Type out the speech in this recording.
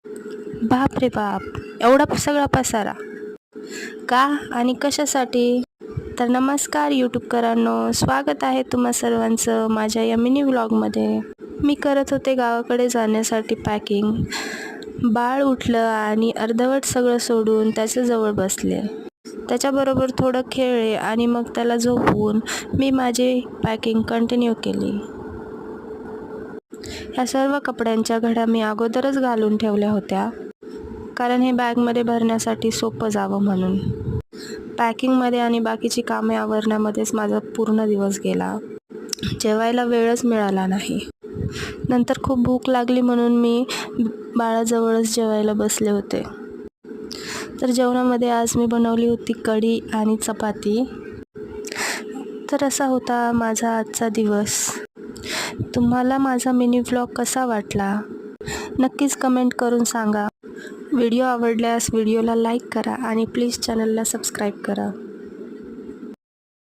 बाप रे बाप, एवढा सगळा पसारा का आणि कशासाठी? तर नमस्कार यूट्यूबकरांनो, स्वागत आहे तुम्हा सर्वांचं माझ्या या मिनी व्लॉगमध्ये. मी करत होते गावाकडे जाण्यासाठी पॅकिंग. बाळ उठलं आणि अर्धवट सगळं सोडून त्याच्याजवळ बसले. त्याच्याबरोबर थोडं खेळले आणि मग त्याला झोपवून मी माझी पॅकिंग कंटिन्यू केली. ह्या सर्व कपड्यांच्या घड्या मी अगोदरच घालून ठेवल्या होत्या, कारण हे बॅगमध्ये भरण्यासाठी सोपं जावं म्हणून. पॅकिंगमध्ये आणि बाकीची कामे आवरण्यामध्येच माझा पूर्ण दिवस गेला. जेवायला वेळच मिळाला नाही. नंतर खूप भूक लागली म्हणून मी बाळाजवळच जेवायला बसले होते. तर जेवणामध्ये आज मी बनवली होती कढी आणि चपाती. तर असा होता माझा आजचा दिवस. तुम्हाला माझा मिनी व्लॉग कसा वाटला नक्कीच कमेंट करून सांगा. व्हिडिओ आवडल्यास व्हिडिओला लाईक करा आणि प्लीज चॅनलला सबस्क्राईब करा.